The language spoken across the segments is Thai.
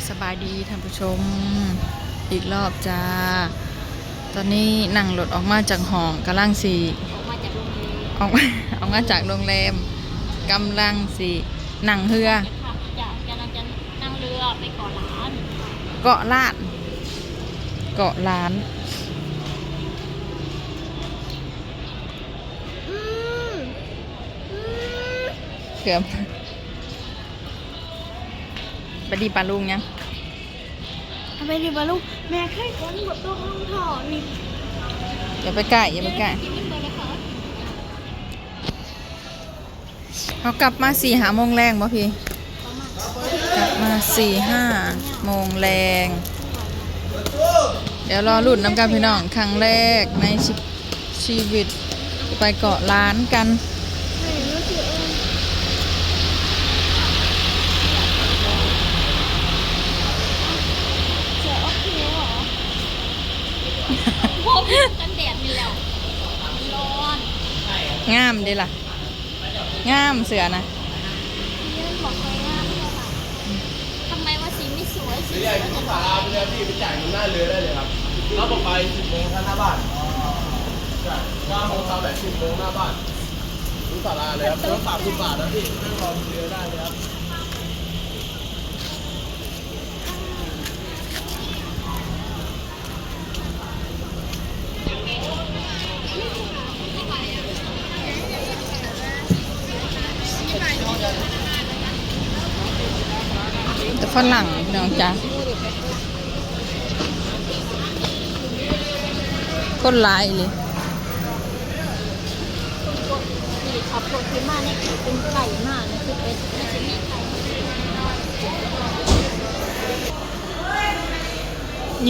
สบายดีท่านผู้ชมอีกรอบจ้าตอนนี้นั่งรถออกมาจากห้องกำลังสีออกมาจากโรงแรมกำลังสีนั่งเรือกำลังจะนั่งเรือไปเกาะล้านเกาะล้านเกือบไปดีปลาลุงยังทำไมดีบอลลูกแม่แค่คนบดตัวห้องถอนี่อย่าไปใกล้เขากลับมา4-5 โมงแรงป่ะพี่กลับมา4-5 โมงแรงเดี๋ยวรอรุ่นน้ำกันพี่น้องครั้งแรกในชีวิตไปเกาะล้านกันกันแดดนี่แล้วร้อนงามดีล่ะงามเสือนะบอกเลยว่าทำไมว่าสีไม่สวยสีใหญ่ที่ศาลาไปเลยพี่ไปจ่ายเงินหน้าเรือได้เลยครับแล้วต่อไป10 โมงหน้าบ้านใช่9 โมงแบบ10 โมงหน้าบ้านที่ศาลาเลยครับรถ30 บาทนะพี่นั่งรอเรือได้เลยครับแต่ฝรั่งพี่น้องจ้าคนหลายเลยนี่ขับรถขึ้นมาเนี่ยเป็นไก่มากนะคือเป็นจะมีไก่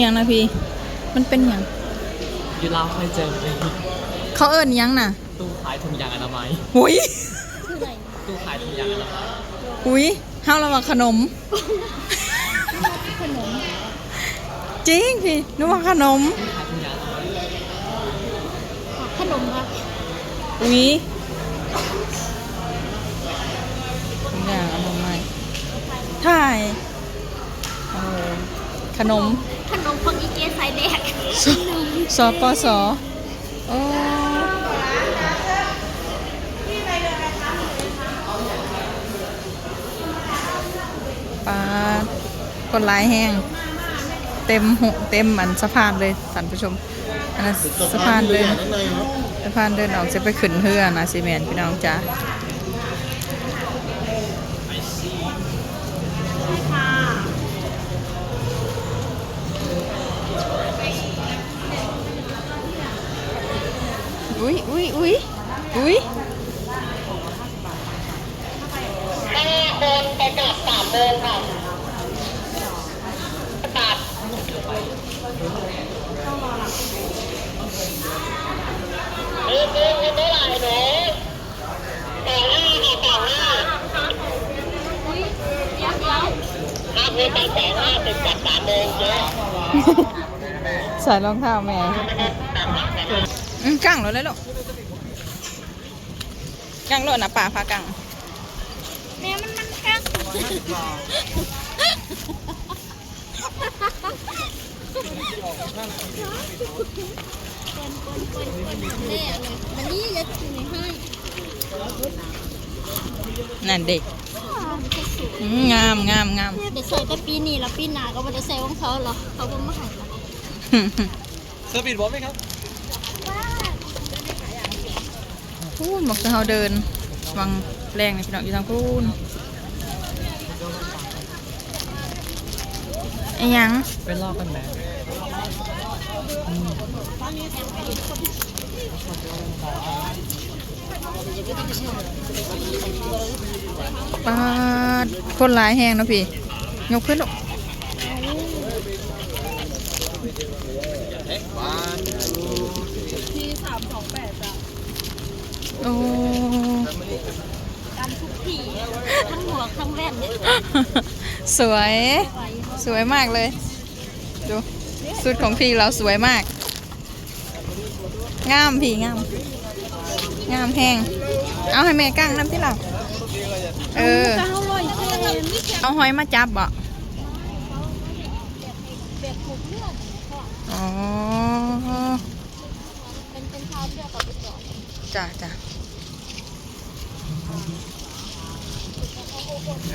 ยังนะพี่มันเป็นยังยูราเคยเจอไหมเขาเอิ้นยังน่ะตู้ขายถุงยางอนามัยหุยคืออะไรตู้ขายถุงยางอนามัยหุยเฮาระวังขนมจริงพี่นึกว่าขนมขนมครับหุยอย่างอนามัยถ่ายขนมของอีเกียใส่แดกสปสโอ้ปลาคนหลายแห้งเต็มมันสะพานเลยท่านผู้ชมอันนั้นสะพานเดินออกจะไปขึ้นเรือนะซีเมนพี่น้องจ้าอุ้ยคนไปกลับ3 โมงค่ะตัดนี่ไม่ไหลหนูต่อหน้าอุ้ยเดี๋ยวถ้าพูดไปต่อหน้าเป็นจัด3 โมงเยอะใส่รองเท้าแม่กั้งรถเลยลูกกั้งรถนะป่าพากั้งแม่มันกั้งมันนี่จะถึงให้นั่นเด็กงามเดี๋ยวใส่แต่ปีนี้แล้วปีหน้าก็ไม่ได้ใส่ของเขาหรอเขาก็ไม่ให้เซอร์วิสบอสไหมครับพูนบอกจะเขาเดินวังแรงในพี่น้องอยู่ทางพูนไอ้ยังเป็นรอบกันแม่ปาดคนหลายแห้งนะพี่ยกขึ้นลูกที่328จ้ะโอ้การทุกทีทั้งหมวกทั้งแว่นสวยมากเลยดูชุดของพี่เราสวยมากงามพี่งามแห้งเอาให้แม่กั้งน้ำที่เราเอาหอยมาจับบ่ ถูกเลือกค่ะ อ๋อ เป็นชาวเลือกกับไปก่อน จ้ะจ้ะ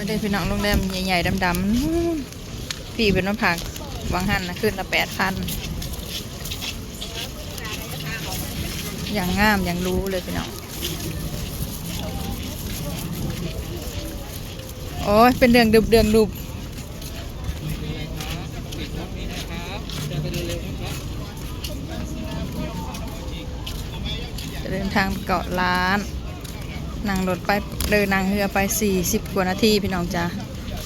เด็กพี่น้องโรงแรมใหญ่ๆดำๆนู่นพี่เป็นน้ำผักวางหันนะขึ้นละ8,000อย่างงามอย่างรู้เลยพี่น้องโอ้ยเป็นเดืองดุบเดืองดุบจะเดินทางไปเกาะล้านนั่งรถไปเดินนั่งเรือไป40 กว่านาทีพี่น้องจ้า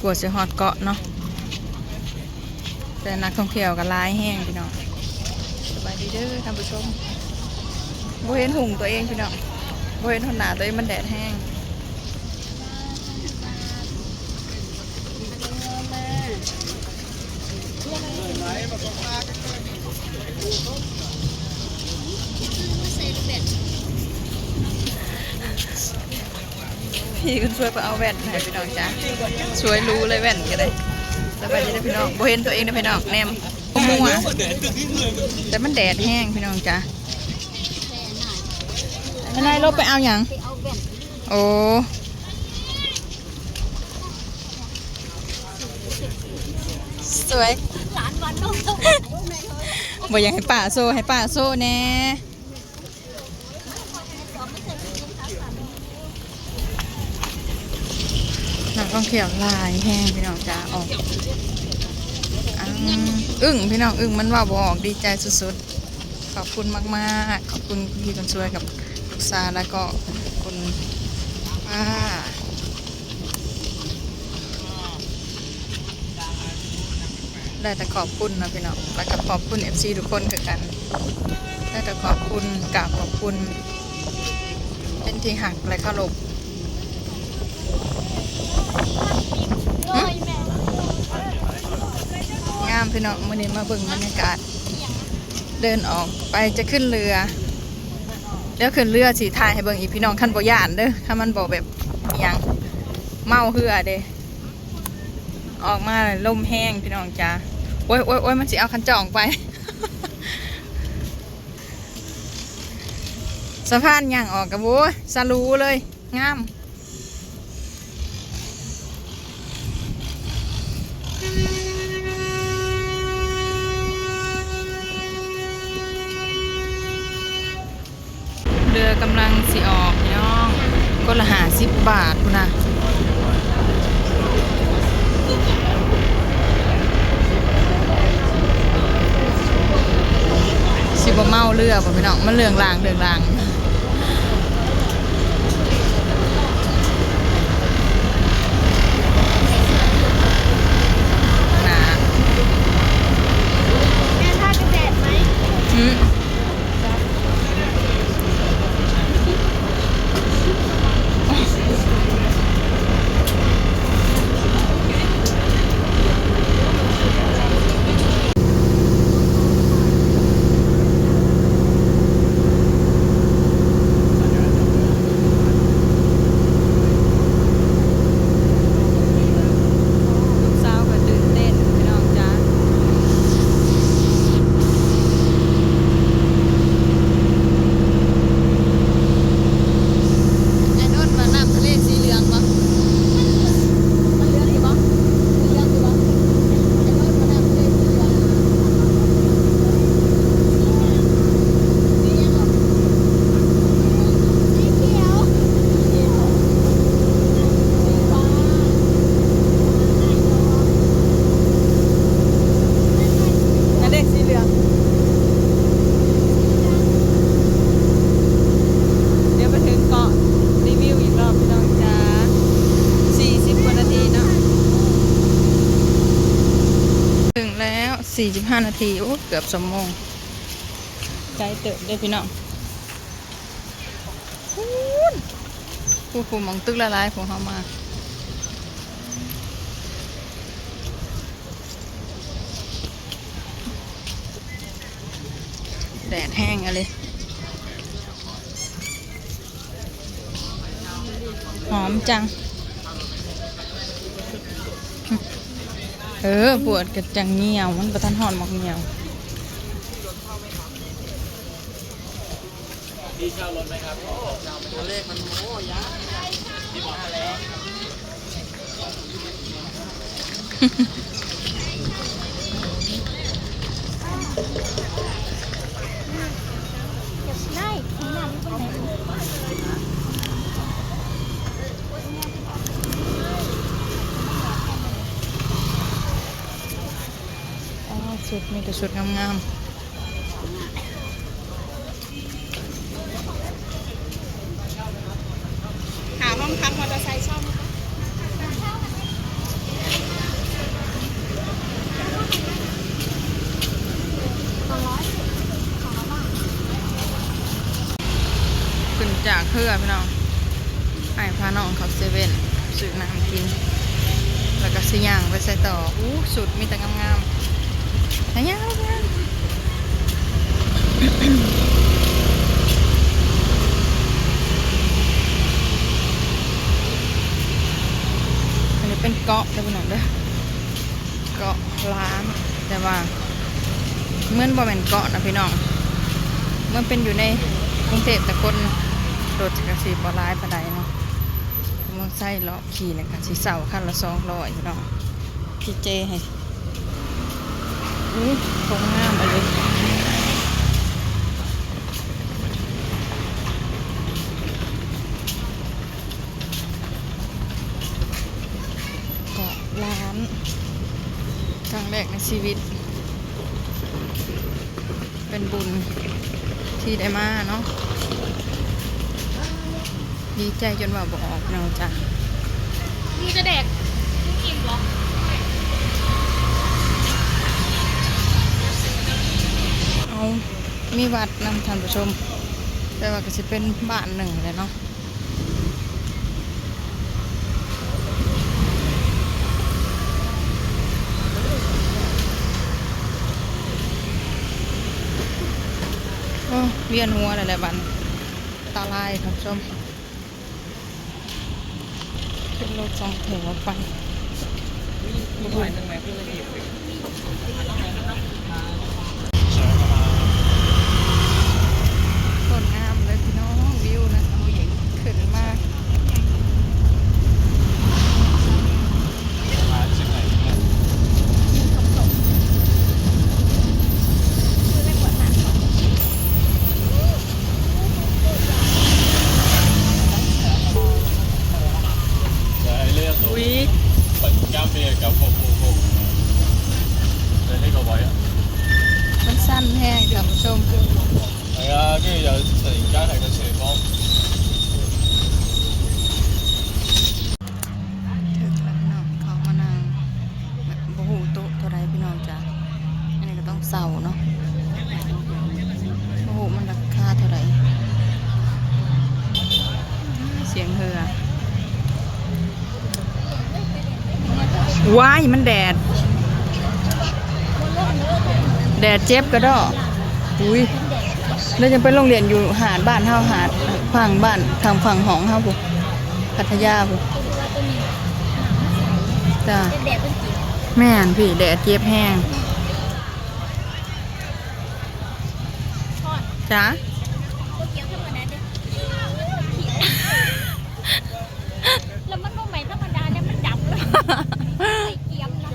กว่าจะฮอดเกาะเนาะแต่นักท่องเที่ยวก็หลายแห้งพี่น้องสบายดีเด้อท่านผู้ชมบ่เห็นหุ่งตัวเองพี่น้องบ่เห็นหนหน้าตัวเองมันแดดแห้งพี่ก็ช่วยไปเอาแว่นให้พี่น้องจ้าช่วยรู้เลยแว่นก็ได้สบายดีเด้อพี่น้องบ่เห็นตัวเองเด้อพี่น้องแนมมั่วแต่มันแดดแห้งพี่น้องจ้าไม่ได้ลบไปเอาอย่าง ไปเอาแว่น โอ้สวย หลานวันน้อง บอกอยากให้ป้าโซ่ให้ป้าโซ่แน่นักท่องเที่ยวหลายแห้งพี่น้องจ้าออกอึ้งพี่น้องอึ้งมันว่าบอกดีใจสุดๆขอบคุณมากๆขอบคุณพี่คนช่วยกับลูกสาวแล้วก็คุณป้าได้แต่ขอบคุณนะพี่น้องแล้วก็ขอบคุณ FC ทุกคนคือกันได้แต่ขอบคุณกราบขอบคุณเป็นที่หักและเคารพ โอ้ยแม่ งามพี่น้องมื่อนี้มาเบิ่งบรรยากาศเดินออกไปจะขึ้นเรือเดี๋ยวขึ้นเรือสิถ่ายให้เบิ่งอีกพี่น้องขั้นบ่ย่านเด้อถ้ามันบอกแบบอหยังเมาเหือเด้ออกมาลมแห้งพี่น้องจ้าโอ้ยโอ้ยโอ้ยมันสิเอาคันจองไป สะพานย่างออกกับโว้ยสะรูเลยงามเรือกำลังสิออกพี่น้องก็ละ50 บาทคุณนะสิบ่เมาเรือบ่พี่น้องมันเรื่องรางเรื่องรางหนา แม่ท่ากระแดดไหม อืมลูกสาวก็ตื่นเต้นพี่น้องจ้าไอ้นุ่นมาน้ำทะเลสีเหลืองปะ มันเลือกอยู่บ้างเลือกอยู่บ้างไอ้รถมันนั่งเล่นอยู่บ้างสียังหรอสีเขียวสีฟ้า นั่นเด็กสีเหลืองเดี๋ยวไปถึงเกาะรีวิวอีกรอบพี่น้องจ้า40 กว่านาทีเนาะถึงแล้ว45 นาทีโอ้เกือบ2 โมงใจเติบเด้อพี่น้องผู้มองตึกละลายของเขามาแดดแห้งอะไรหอมจัง ปวดกระจังเงียวมันประทันหอนหมอกเงียว พี่เช่ารถไหมครับตัวเลขมันโม้ยะที่บอกแล้ว ได้ข้างหน้ามันเป็นไหน อ๋อสุดมีแต่สุดงาม หาห้องพักมอเตอร์ไซค์เช่าไหมคะ ๆขึ้นจากเพื่อพี่น้องไอ้พาน้องเขาเซเว่นซื้อน้ำกิน แล้วก็ซื้อย่างไปใส่ต่ออู้สุดมีแต่งามๆแต่ย่างงามอันนี้เป็นเกาะเด้อพี่น้องเด้อเกาะล้านแต่ว่าเหมือนบ่แม่นเกาะนะพี่น้องมันเป็นอยู่ในกรุงเทพแต่คนโดดจากสีบ่ร้ายปานใดเนาะมันใส่เลาะขี่เนี่ยกันสีเสาคันละ200พี่น้องพี่เจให้ตรงงามไปเลยเกาะล้านครั้งแรกในชีวิต เป็นบุญที่ได้มาเนาะดีใจจนว่าบอกเนาะจ้ะ นี่จะเด็กอิ่มเหรอ เอามีวัดนำท่านผู้ชม แต่ว่าก็จะเป็นบ้านหนึ่งเลยเนาะโอ้เวียนหัวอะไรบันตาลายท่านผู้ชมขึ้นรถสองแถวไปบุบุต้นงามเลยพี่น้องวิวนะขึ้นมาก อุ้ย กับ666เลยให้เขาไว้อะ มันสั้นแห้งท่านผู้ชม 係啊，跟住又突然間係個斜方。 ถึงแล้วพี่น้องเขามานั่งแบบโอ้โหโต๊ะเท่าไรพี่น้องจ้ะอันนี้ก็ต้องเสาเนาะโอ้โหมันราคาเท่าไรเสียงเฮือว้ายมันแดด แดดเจ็บกระดออุ้ยแล้วยังไปโรงเรียนอยู่หาดบ้านเฮาหาดฝั่งบ้านทางฝั่งหองเฮาปุ๊พัทยาปุ๊จ้า เป็นแดดเป็นจิ๋ว แม่นพี่แดดเจ็บแห้ง ทอด จ้า ก๋วยเตี๋ยวธรรมดาเด้อแล้วมันก็ไม่ธรรมดาเนี่ยมันดำเลยใส่เกี๊ยมนะ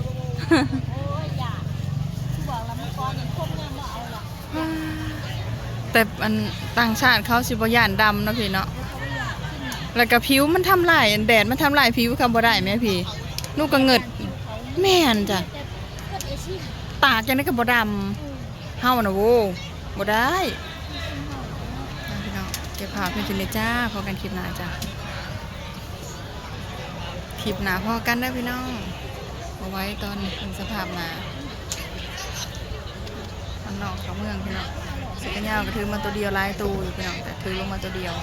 โอ้ยอย่าที่บอกแล้วมันก้อนอย่างคมงามว่าเอาหรอก แต่อันต่างชาติเขาสิบ่ย่านดำเนาะพี่เนาะ เขาไม่อยากขึ้นหนัก แล้วก็ผิวมันทำลายแดดมันทำลายผิวคำบ่ได้แม่พี่นูกก็เงิดแม่นจ้ะ แต่เกิดเอชี่ ตากจังได๋ก็บ่ดำเฮาน่ะโว้บ่ได้พี่น้องเก็บภาพเพิ่นสิเลยจ้าพอกันคลิปหน้าจ้ะคลิปหน้าพอกันเด้อพี่น้องเอาไว้ตอนเป็นสภาพหน้าอันนอกเขาเมืองพี่น้องสิกันยาวก็ถือมาตัวเดียวหลายตัวอยู่พี่น้องแต่ถือลงมาตัวเดียว